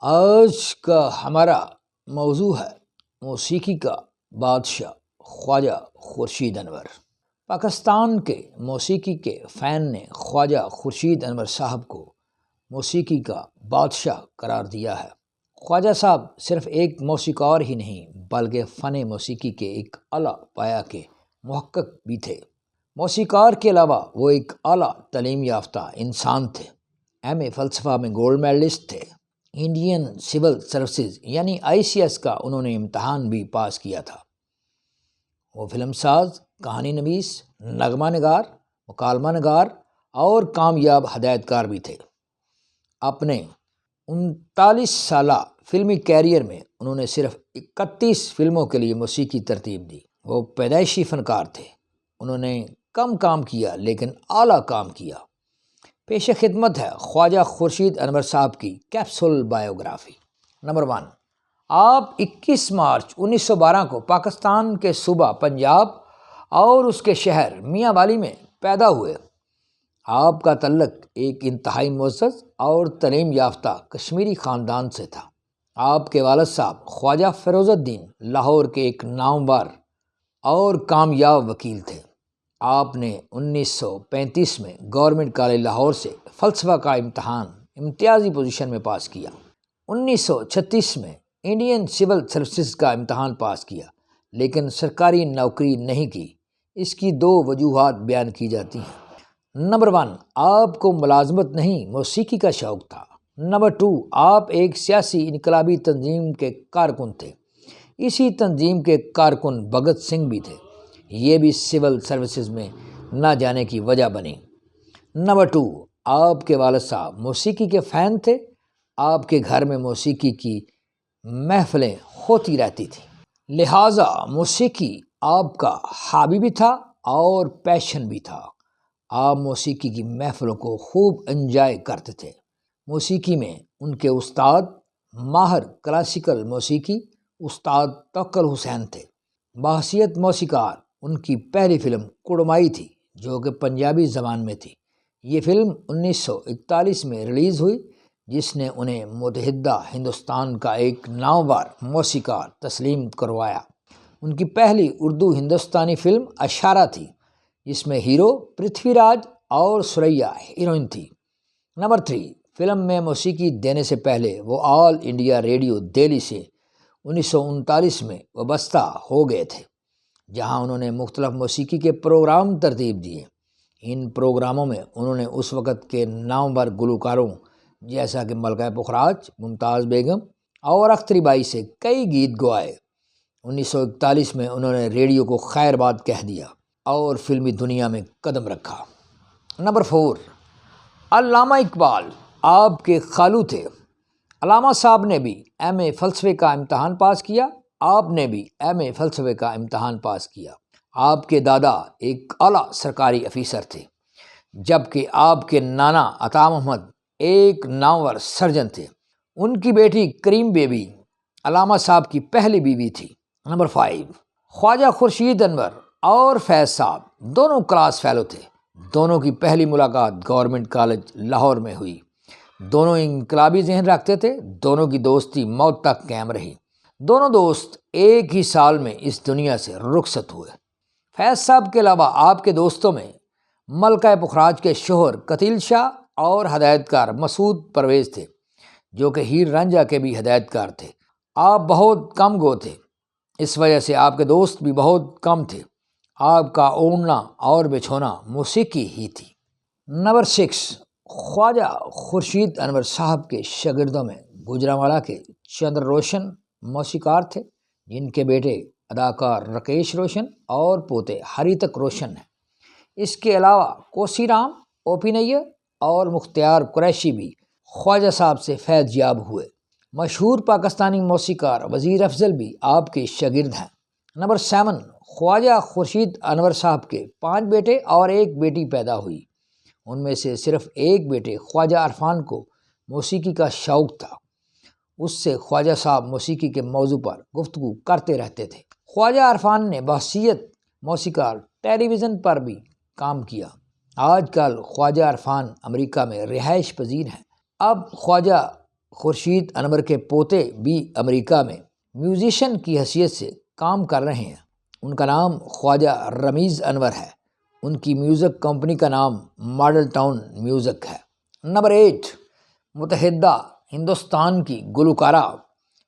آج کا ہمارا موضوع ہے موسیقی کا بادشاہ خواجہ خورشید انور۔ پاکستان کے موسیقی کے فین نے خواجہ خورشید انور صاحب کو موسیقی کا بادشاہ قرار دیا ہے۔ خواجہ صاحب صرف ایک موسیقار ہی نہیں بلکہ فن موسیقی کے ایک اعلیٰ پایہ کے محقق بھی تھے۔ موسیقار کے علاوہ وہ ایک اعلیٰ تعلیم یافتہ انسان تھے۔ ایم اے فلسفہ میں گولڈ میڈلسٹ تھے۔ انڈین سول سروسز یعنی ICS کا انہوں نے امتحان بھی پاس کیا تھا۔ وہ فلم ساز، کہانی نویس، نغمہ نگار، مکالمہ نگار اور کامیاب ہدایت کار بھی تھے۔ اپنے 39 سالہ فلمی کیریئر میں انہوں نے صرف 31 فلموں کے لیے موسیقی ترتیب دی۔ وہ پیدائشی فنکار تھے۔ انہوں نے کم کام کیا لیکن اعلیٰ کام کیا۔ پیش خدمت ہے خواجہ خورشید انور صاحب کی کیپسول بائیوگرافی۔ نمبر 1، آپ 21 مارچ 1912 کو پاکستان کے صوبہ پنجاب اور اس کے شہر میاں والی میں پیدا ہوئے۔ آپ کا تعلق ایک انتہائی معزز اور تعلیم یافتہ کشمیری خاندان سے تھا۔ آپ کے والد صاحب خواجہ فیروز الدین لاہور کے ایک نامور اور کامیاب وکیل تھے۔ آپ نے 1935 میں گورنمنٹ کالج لاہور سے فلسفہ کا امتحان امتیازی پوزیشن میں پاس کیا۔ 1936 میں انڈین سول سروسز کا امتحان پاس کیا لیکن سرکاری نوکری نہیں کی۔ اس کی 2 وجوہات بیان کی جاتی ہیں۔ نمبر 1، آپ کو ملازمت نہیں موسیقی کا شوق تھا۔ نمبر 2، آپ ایک سیاسی انقلابی تنظیم کے کارکن تھے۔ اسی تنظیم کے کارکن بھگت سنگھ بھی تھے۔ یہ بھی سول سروسز میں نہ جانے کی وجہ بنی۔ نمبر 2، آپ کے والد صاحب موسیقی کے فین تھے۔ آپ کے گھر میں موسیقی کی محفلیں ہوتی رہتی تھیں، لہٰذا موسیقی آپ کا ہابی بھی تھا اور پیشن بھی تھا۔ آپ موسیقی کی محفلوں کو خوب انجوائے کرتے تھے۔ موسیقی میں ان کے استاد ماہر کلاسیکل موسیقی استاد توکل حسین تھے۔ بحیثیت موسیقار ان کی پہلی فلم کڑمائی تھی جو کہ پنجابی زبان میں تھی۔ یہ فلم 1941 میں ریلیز ہوئی جس نے انہیں متحدہ ہندوستان کا ایک نامور موسیقار تسلیم کروایا۔ ان کی پہلی اردو ہندوستانی فلم اشارہ تھی جس میں ہیرو پرتھوی راج اور سریا ہیروئن تھی۔ نمبر 3، فلم میں موسیقی دینے سے پہلے وہ آل انڈیا ریڈیو دہلی سے 1939 میں وابستہ ہو گئے تھے جہاں انہوں نے مختلف موسیقی کے پروگرام ترتیب دیے۔ ان پروگراموں میں انہوں نے اس وقت کے نامور گلوکاروں جیسا کہ ملکہ پکھراج، ممتاز بیگم اور اختری بائی سے کئی گیت گوائے۔ 1941 میں انہوں نے ریڈیو کو خیر باد کہہ دیا اور فلمی دنیا میں قدم رکھا۔ نمبر 4، علامہ اقبال آپ کے خالو تھے۔ علامہ صاحب نے بھی MA فلسفے کا امتحان پاس کیا۔ آپ نے بھی MA فلسفے کا امتحان پاس کیا۔ آپ کے دادا ایک اعلیٰ سرکاری افیسر تھے جبکہ آپ کے نانا عطا محمد ایک نامور سرجن تھے۔ ان کی بیٹی کریم بیبی علامہ صاحب کی پہلی بیوی تھی۔ نمبر 5، خواجہ خورشید انور اور فیض صاحب دونوں کلاس فیلو تھے۔ دونوں کی پہلی ملاقات گورنمنٹ کالج لاہور میں ہوئی۔ دونوں انقلابی ذہن رکھتے تھے۔ دونوں کی دوستی موت تک قائم رہی۔ دونوں دوست ایک ہی سال میں اس دنیا سے رخصت ہوئے۔ فیض صاحب کے علاوہ آپ کے دوستوں میں ملکہ پکھراج کے شوہر قتیل شاہ اور ہدایت کار مسعود پرویز تھے جو کہ ہیر رانجھا کے بھی ہدایت کار تھے۔ آپ بہت کم گو تھے، اس وجہ سے آپ کے دوست بھی بہت کم تھے۔ آپ کا اوڑھنا اور بچھونا موسیقی ہی تھی۔ نمبر 6، خواجہ خورشید انور صاحب کے شاگردوں میں گوجرانوالا کے چندر روشن موسیقار تھے جن کے بیٹے اداکار راکیش روشن اور پوتے ہریتک روشن ہیں۔ اس کے علاوہ کوسی رام، OP نیر اور مختار قریشی بھی خواجہ صاحب سے فیض یاب ہوئے۔ مشہور پاکستانی موسیقار وزیر افضل بھی آپ کے شاگرد ہیں۔ نمبر 7، خواجہ خورشید انور صاحب کے 5 بیٹے اور 1 بیٹی پیدا ہوئی۔ ان میں سے صرف ایک بیٹے خواجہ عرفان کو موسیقی کا شوق تھا۔ اس سے خواجہ صاحب موسیقی کے موضوع پر گفتگو کرتے رہتے تھے۔ خواجہ عرفان نے بحیثیت موسیقار ٹیلی ویژن پر بھی کام کیا۔ آج کل خواجہ عرفان امریکہ میں رہائش پذیر ہیں۔ اب خواجہ خورشید انور کے پوتے بھی امریکہ میں میوزیشین کی حیثیت سے کام کر رہے ہیں۔ ان کا نام خواجہ رمیز انور ہے۔ ان کی میوزک کمپنی کا نام ماڈل ٹاؤن میوزک ہے۔ نمبر 8، متحدہ ہندوستان کی گلوکارہ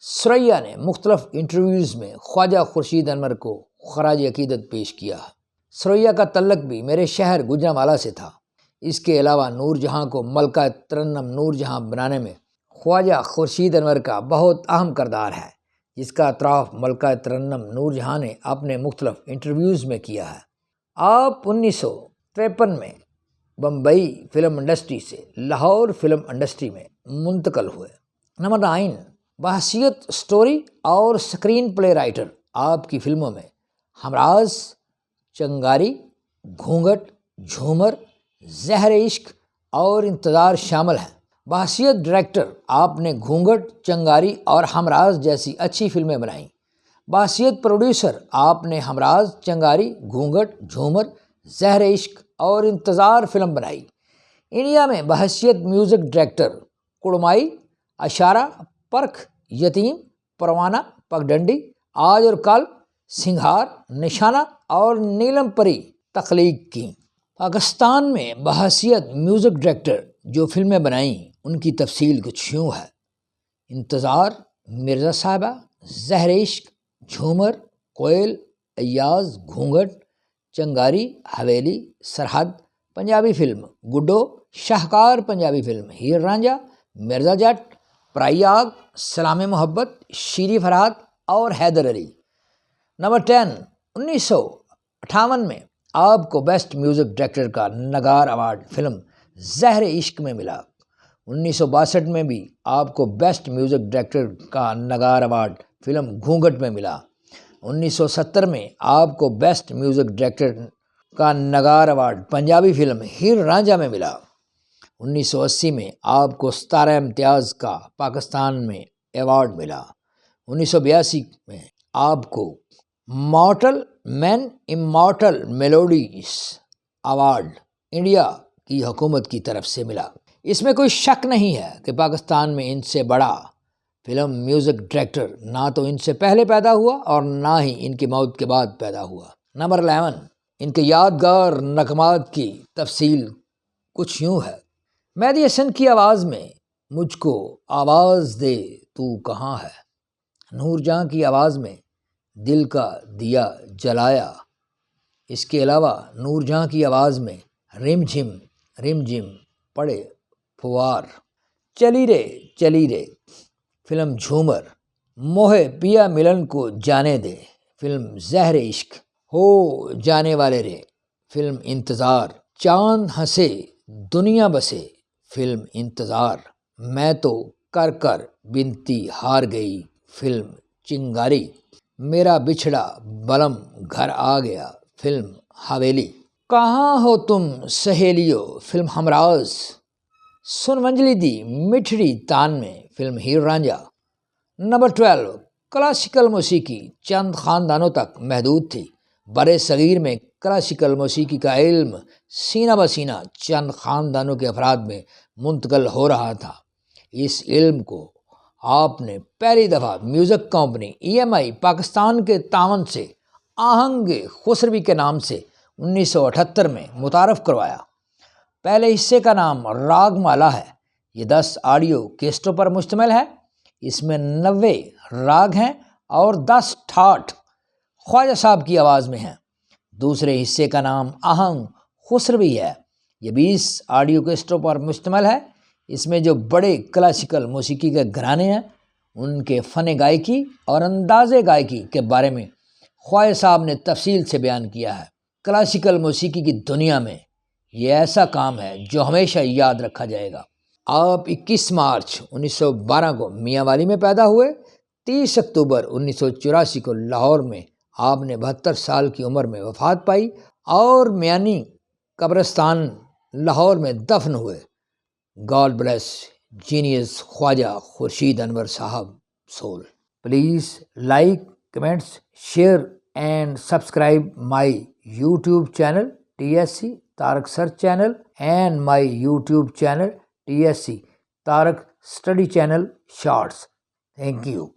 ثریا نے مختلف انٹرویوز میں خواجہ خورشید انور کو خراج عقیدت پیش کیا ہے۔ ثریا کا تعلق بھی میرے شہر گوجرانوالہ سے تھا۔ اس کے علاوہ نور جہاں کو ملکہ ترنم نور جہاں بنانے میں خواجہ خورشید انور کا بہت اہم کردار ہے، جس کا اعتراف ملکہ ترنم نور جہاں نے اپنے مختلف انٹرویوز میں کیا ہے۔ آپ 1953 میں بمبئی فلم انڈسٹری سے لاہور فلم انڈسٹری میں منتقل ہوئے۔ نمبر 9، بحیثیت سٹوری اور سکرین پلے رائٹر آپ کی فلموں میں ہمراز، چنگاری، گھونگھٹ، جھومر، زہر عشق اور انتظار شامل ہیں۔ بحیثیت ڈائریکٹر آپ نے گھونگھٹ، چنگاری اور ہمراز جیسی اچھی فلمیں بنائیں۔ بحیثیت پروڈیوسر آپ نے ہمراز، چنگاری، گھونگھٹ، جھومر، زہر عشق اور انتظار فلم بنائی۔ انڈیا میں بحیثیت میوزک ڈائریکٹر کڑمائی، اشارہ، پرکھ، یتیم، پروانہ، پگڈنڈی، آج اور کل، سنگھار، نشانہ اور نیلم پری تخلیق کی۔ پاکستان میں بحیثیت میوزک ڈائریکٹر جو فلمیں بنائیں ان کی تفصیل کچھ یوں ہے: انتظار، مرزا صاحبہ، زہر عشق، جھومر، کوئل، ایاز، گھونگھٹ، چنگاری، حویلی، سرحد پنجابی فلم، گڈو، شاہکار پنجابی فلم، ہیر رانجھا، مرزا جٹ، پرائی آگ، سلام محبت، شیری فرہاد اور حیدر علی۔ نمبر 10، 1958 میں آپ کو بیسٹ میوزک ڈائریکٹر کا نگار ایوارڈ فلم زہر عشق میں ملا۔ 1962 میں بھی آپ کو بیسٹ میوزک ڈائریکٹر کا نگار ایوارڈ فلم گھونگھٹ میں ملا۔ 1970 میں آپ کو بیسٹ میوزک ڈائریکٹر کا نگار ایوارڈ پنجابی فلم ہیر رانجھا میں ملا۔ 1980 میں آپ کو ستارہ امتیاز کا پاکستان میں ایوارڈ ملا۔ 1982 میں آپ کو مارٹل مین امارٹل میلوڈیز ایوارڈ انڈیا کی حکومت کی طرف سے ملا۔ اس میں کوئی شک نہیں ہے کہ پاکستان میں ان سے بڑا فلم میوزک ڈائریکٹر نہ تو ان سے پہلے پیدا ہوا اور نہ ہی ان کی موت کے بعد پیدا ہوا۔ نمبر 11، ان کے یادگار نغمات کی تفصیل کچھ یوں ہے: مہدی حسن کی آواز میں مجھ کو آواز دے تو کہاں ہے، نور جہاں کی آواز میں دل کا دیا جلایا۔ اس کے علاوہ نور جہاں کی آواز میں رم جھم پڑے پھوار، چلی رے فلم جھومر، موہے پیا ملن کو جانے دے فلم زہر عشق، ہو جانے والے رے فلم انتظار، چاند ہنسے دنیا بسے فلم انتظار، میں تو کر بنتی ہار گئی فلم چنگاری، میرا بچھڑا بلم گھر آ گیا فلم حویلی، کہاں ہو تم سہیلیو فلم ہمراز، سن منجلی دی مٹھڑی تان میں فلم ہیر رانجھا۔ نمبر 12، کلاسیکل موسیقی چند خاندانوں تک محدود تھی۔ برِ صغیر میں کلاسیکل موسیقی کا علم سینہ بسینہ چند خاندانوں کے افراد میں منتقل ہو رہا تھا۔ اس علم کو آپ نے پہلی دفعہ میوزک کمپنی EMI پاکستان کے تعاون سے آہنگ خسروی کے نام سے 1978 میں متعارف کروایا۔ پہلے حصے کا نام راگ مالا ہے۔ یہ 10 آڈیو کیسٹوں پر مشتمل ہے۔ اس میں 90 راگ ہیں اور 10 ٹھاٹ خواجہ صاحب کی آواز میں ہیں۔ دوسرے حصے کا نام آہنگ خسروی ہے۔ یہ 20 آڈیو کیسٹوں پر مشتمل ہے۔ اس میں جو بڑے کلاسیکل موسیقی کے گھرانے ہیں ان کے فن گائکی اور انداز گائکی کے بارے میں خواجہ صاحب نے تفصیل سے بیان کیا ہے۔ کلاسیکل موسیقی کی دنیا میں یہ ایسا کام ہے جو ہمیشہ یاد رکھا جائے گا۔ آپ 21 مارچ 1912 کو میاں والی میں پیدا ہوئے۔ 30 اکتوبر 1984 کو لاہور میں آپ نے 72 سال کی عمر میں وفات پائی اور میانی قبرستان لاہور میں دفن ہوئے۔ گاڈ بلیس جینیس خواجہ خورشید انور صاحب civil. Please like, comments, share and subscribe my YouTube channel TSC Tarak Search Channel and my YouTube channel TSC Tarak study channel shorts. Thank you.